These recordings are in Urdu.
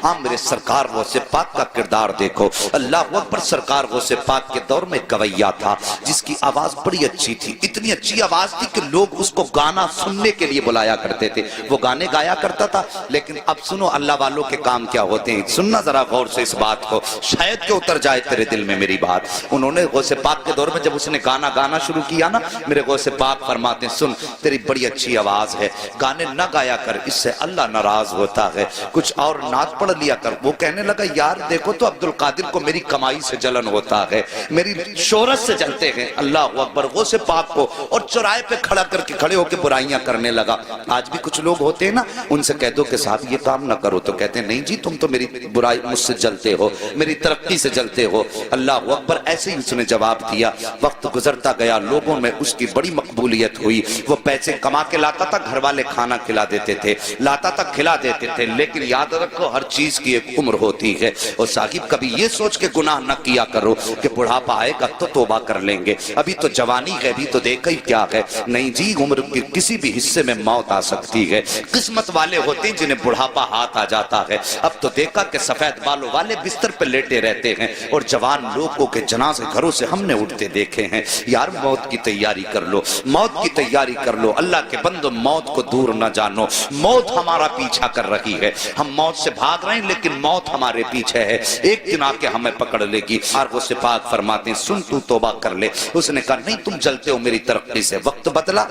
ہاں میرے سرکار غوث پاک کا کردار دیکھو، اللہ اکبر، سرکار غوث پاک کے دور میں گویا تھا جس کی آواز بڑی اچھی تھی، اتنی اچھی آواز تھی کہ لوگ اس کو گانا سننے کے لیے بلایا کرتے تھے، وہ گانے گایا کرتا تھا۔ لیکن اب سنو اللہ والوں کے کام کیا ہوتے ہیں، سننا ذرا غور سے اس بات کو، شاید کہ اتر جائے تیرے دل میں میری بات۔ انہوں نے غوث پاک کے دور میں جب اس نے گانا شروع کیا نا، میرے غوث پاک فرماتے ہیں سن تیری بڑی اچھی آواز ہے، گانے نہ گایا کر، اس سے اللہ ناراض ہوتا ہے، کچھ اور نعت پڑھ لیا کر۔ وہ کہنے لگا یار دیکھو تو عبد القادر کو میری کمائی سے جلن ہوتا ہے، میری شہرت سے جلتے ہیں۔ اللہ اکبر، غوث پاک کو اور چوراہے پہ کھڑے ہو کے برائیاں کرنے لگا۔ آج بھی کچھ لوگ ہوتے ہیں نا، ان سے کہہ دو کہ صاحب یہ کام نہ کرو تو کہتے ہیں نہیں جی تم تو میری برائی مجھ سے جلتے ہو، میری ترقی سے جلتے ہو۔ اللہ اکبر، ایسے ہی اس نے جواب دیا۔ وقت گزرتا گیا، لوگوں میں اس کی بڑی مقبولیت ہوئی، وہ پیسے کما کے لاتا تھا، گھر والے کھانا کھلا دیتے تھے، لاتا تھا کھلا دیتے تھے، لیکن یاد رکھو ہر چیز کی ایک عمر ہوتی ہے۔ اور صاحب کبھی یہ سوچ کے گناہ نہ کیا کرو کہ بڑھاپا آئے گا تو توبہ کر لیں گے، ابھی تو جوانی ہے، ابھی تو دیکھا ہی کیا ہے۔ نہیں جی، عمر کے کسی بھی حصے میں موت آ سکتی ہے۔ قسمت والے ہوتے ہیں جنہیں بڑھاپا ہاتھ آ جاتا ہے۔ اب تو دیکھا کہ سفید بالوں والے بستر پہ لیٹے رہتے ہیں اور جوان لوگوں کے جنازے گھروں سے ہم نے اٹھتے دیکھے ہیں۔ یار موت کی تیاری کر لو، موت کی تیاری کر لو، اللہ کے بندو موت کو دور نہ جانو۔ موت ہمارا پیچھا کر رہی ہے، ہم موت سے بھاگ رہے ہیں لیکن موت ہمارے پیچھے ہے، ایک دن آ کے ہمیں پکڑ لے گی۔ اور وہ پاک فرماتے ہیں سن تو توبہ کر لے۔ اس نے کہا نہیں تم جلتے ہو میری ترقی سے۔ وقت بدلا،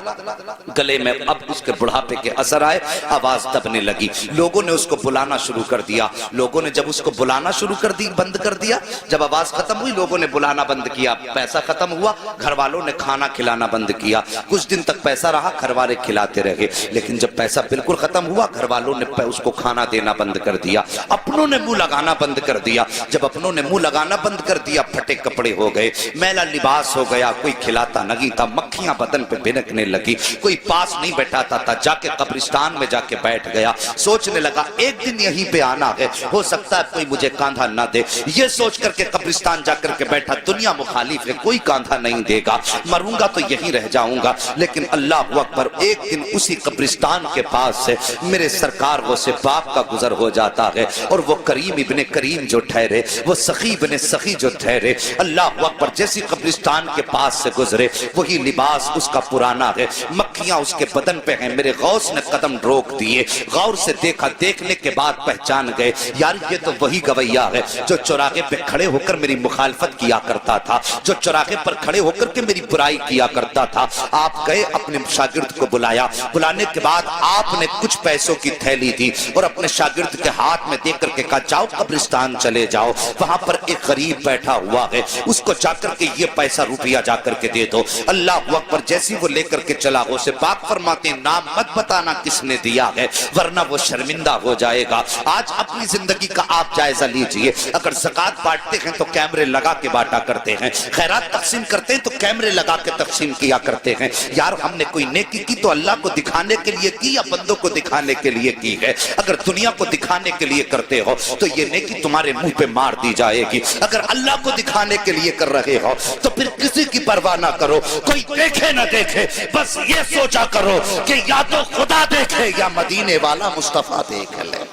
گلے میں اب اس کے بڑھاپے کے اثر آئے، آواز دبنے لگی، لوگوں نے اس کو بلانا شروع کر دیا۔ لوگوں نے جب اس کو بلانا شروع بند کر دیا، جب آواز ختم ہوئی لوگوں نے بلانا بند کیا، پیسہ ختم ہوا، گھر والوں نے کھانا کھلانا بند کیا۔ کچھ دن تک پیسہ رہا، گھر والے کھلاتے رہے، لیکن جب پیسہ بالکل ختم ہوا گھر والوں نے اس کو کھانا دینا بند کر دیا، اپنوں نے منہ لگانا بند کر دیا۔ جب اپنوں نے منہ لگانا بند کر دیا، پھٹے کپڑے ہو گئے، میلا لباس ہو گیا، کوئی کھلاتا نہیں تھا، مکھیاں بدن پہ بھنکنے لگی، کوئی پاس نہیں بیٹھاتا تھا، جا کے قبرستان میں جا کے بیٹھ گیا، سوچنے لگا ایک دن یہیں پہ آنا ہے، ہو سکتا ہے کوئی مجھے کاندھا نہ دے۔ یہ سوچ کر کے قبرستان جا کر کے بیٹھا، دنیا مخالف ہے، کوئی کاندھا نہیں دے گا، مروں گا تو یہیں رہ جاؤں گا۔ لیکن اللہ اکبر، ایک دن اسی قبرستان کے پاس سے میرے سرکار غوث پاک کا گزر ہو جاتا ہے، اور وہ کریم ابن کریم جو ٹھہرے، وہ سخی ابن سخی جو ٹھہرے، اللہ اکبر، جیسی قبرستان کے پاس سے گزرے وہی لباس اس کا پرانا ہے، مکھیاں اس کے بدن پہ ہیں۔ میرے غوث نے قدم روک دیے، غور سے دیکھا، دیکھنے کے بعد پہچان گئے یار یہ تو وہی گویا ہے جو چوراہے پہ کھڑے ہو کر میری مخالفت کیا کرتا تھا، جو چوراہے پر کھڑے ہو کر کے میری برائی کیا کرتا تھا۔ آپ گئے، اپنے شاگرد کو بلایا، بلانے کے بعد آپ نے کچھ پیسوں کی تھیلی دی اور اپنے شاگرد کے ہاتھ میں دے کر کے کہا جاؤ قبرستان چلے جاؤ، وہاں پر ایک غریب بیٹھا ہوا ہے، اس کو جا کر کے یہ پیسہ روپیہ جا کر کے دے دو۔ اللہ اکبر، جیسی وہ لے کر کے چلا، غوث پاک فرماتے ہیں نام مت بتانا کس نے دیا ہے ورنہ وہ شرمندہ ہو جائے گا۔ آج اپنی زندگی کا آپ جائزہ لیجئے، اگر زکوٰۃ بانٹتے ہیں تو کیمرے لگا کے بانٹا کرتے ہیں، خیرات تقسیم کرتے ہیں تو کیمرے لگا کے تقسیم کیا کرتے ہیں۔ یار ہم نے کوئی نیکی کی تو اللہ کو دکھانے کے لیے کی یا بندوں کو دکھانے کے لیے کی ہے؟ اگر دنیا کو دکھانے کے لیے کرتے ہو تو یہ نیکی تمہارے منہ پہ مار دی جائے گی، اگر اللہ کو دکھانے کے لیے کر رہے ہو تو پھر کسی کی پرواہ نہ کرو، کوئی دیکھے نہ دیکھے، بس یہ سوچا کرو کہ یا تو خدا دیکھے یا مدینے والا مصطفیٰ دیکھ لے،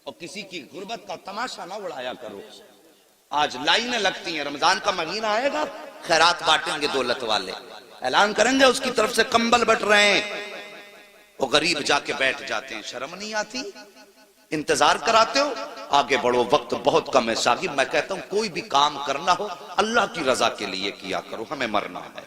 اور کسی کی غربت کا تماشا نہ اڑایا کرو۔ آج لائنیں لگتی ہیں، رمضان کا مہینہ آئے گا، خیرات بانٹیں گے دولت والے، اعلان کریں گے اس کی طرف سے کمبل بٹ رہے ہیں، وہ غریب جا کے بیٹھ جاتے ہیں۔ شرم نہیں آتی؟ انتظار کراتے ہو، آگے بڑھو، وقت بہت کم ہے۔ شاگرد میں کہتا ہوں کوئی بھی کام کرنا ہو اللہ کی رضا کے لیے کیا کرو، ہمیں مرنا ہے،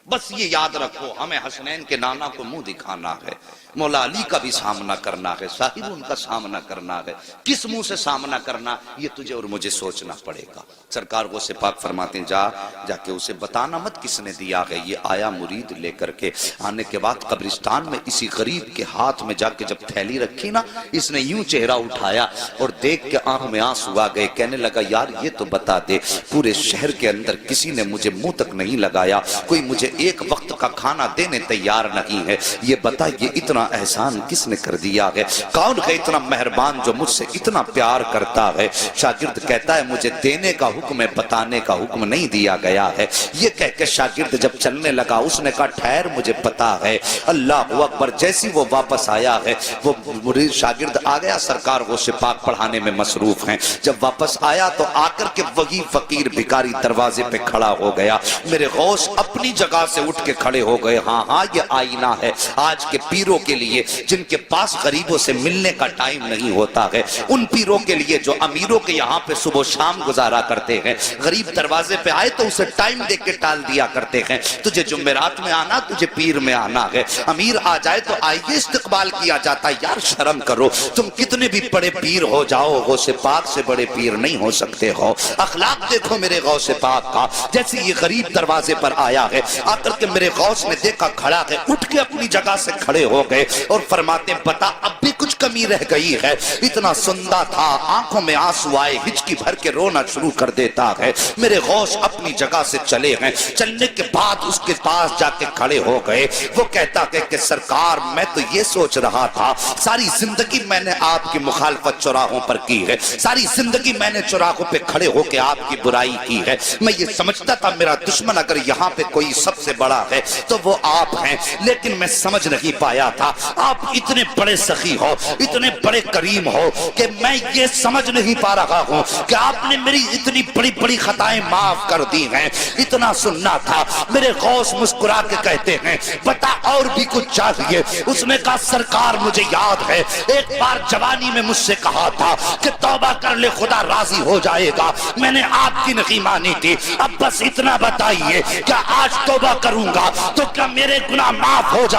بس یہ یاد رکھو، ہمیں حسنین کے نانا کو منہ دکھانا ہے، مولا علی کا بھی سامنا کرنا ہے، صاحب ان کا سامنا کرنا ہے، کس منہ سے سامنا کرنا یہ تجھے اور مجھے سوچنا پڑے گا۔ سرکار غوث پاک فرماتے ہیں جا کے اسے بتانا مت کس نے دیا ہے۔ یہ آیا مرید لے کر کے، آنے کے بعد قبرستان میں اسی غریب کے ہاتھ میں جا کے جب تھیلی رکھی نا، اس نے یوں چہرہ اٹھایا اور دیکھ کے آنکھ میں آنسو آ گئے، کہنے لگا یار یہ تو بتا دے، پورے شہر کے اندر کسی نے مجھے منہ تک نہیں لگایا، کوئی مجھے ایک وقت کا کھانا دینے تیار نہیں ہے، یہ بتا یہ اتنا اتنا احسان کس نے کر دیا ہے؟ کون ہے اتنا مہربان جو مجھ سے اتنا پیار کرتا ہے؟ شاگرد کہتا ہے مجھے دینے کا حکم ہے، بتانے کا حکم نہیں دیا گیا ہے۔ یہ کہہ کے شاگرد جب چلنے لگا اس نے کہا ٹھہر مجھے پتا ہے۔ اللہ اکبر، جیسی وہ واپس آیا ہے وہ مرید شاگرد آ گیا، سرکار غوث پاک پڑھانے میں مصروف ہیں۔ جب واپس آیا تو آ کر کے وہی فقیر بھکاری دروازے پہ کھڑا ہو گیا۔ میرے غوث اپنی جگہ سے اٹھ کے کھڑے ہو گئے۔ ہاں ہاں، یہ آئینہ ہے آج کے پیروں کے لیے جن کے پاس غریبوں سے ملنے کا ٹائم نہیں ہوتا ہے، ان پیروں کے لیے جو امیروں کے یہاں پہ صبح و شام گزارا کرتے ہیں۔ غریب دروازے پہ آئے تو اسے ٹائم دے کے ٹال دیا کرتے ہیں، تجھے جمعرات میں آنا، تجھے پیر میں آنا ہے۔ امیر آ جائے تو آئیے استقبال کیا جاتا ہے۔ یار شرم کرو، تم کتنے بھی بڑے پیر ہو جاؤ، غوث پاک سے بڑے پیر نہیں ہو سکتے ہو۔ اخلاق دیکھو میرے غوث پاک کا۔ جیسے یہ غریب دروازے پر آیا ہے، آ کر کے میرے غوث نے دیکھا کھڑا ہے، اٹھ کے اپنی جگہ سے کھڑے ہو گئے اور فرماتے بتا اب بھی کچھ کمی رہ گئی ہے؟ اتنا سندا تھا، آنکھوں میں آنسو آئے، ہچکی بھر کے رونا شروع کر دیتا ہے۔ میرے غوث اپنی جگہ سے چلے ہیں، چلنے کے بعد اس کے پاس جا کے کھڑے ہو گئے۔ وہ کہتا ہے کہ سرکار میں تو یہ سوچ رہا تھا ساری زندگی میں نے آپ کی مخالفت چوراہوں پر کی ہے، ساری زندگی میں نے چوراہوں پہ کھڑے ہو کے آپ کی برائی کی ہے۔ میں یہ سمجھتا تھا میرا دشمن اگر یہاں پہ کوئی سب سے بڑا ہے تو وہ آپ ہیں، لیکن میں سمجھ نہیں پایا تھا آپ اتنے بڑے سخی ہو، اتنے بڑے کریم ہو کہ میں یہ سمجھ نہیں پا رہا ہوں کہ آپ نے میری اتنی بڑی بڑی خطائیں معاف کر دی ہیں۔ اتنا سننا تھا۔ میرے غوث مسکرا کے کہتے ہیں بتا اور بھی کچھ چاہیے؟ اس نے کہا سرکار مجھے یاد ہے ایک بار جوانی میں مجھ سے کہا تھا کہ توبہ کر لے خدا راضی ہو جائے گا، میں نے آپ کی نہیں مانی تھی۔ اب بس اتنا بتائیے کیا آج توبہ کروں گا تو کیا میرے گناہ معاف ہو جائے؟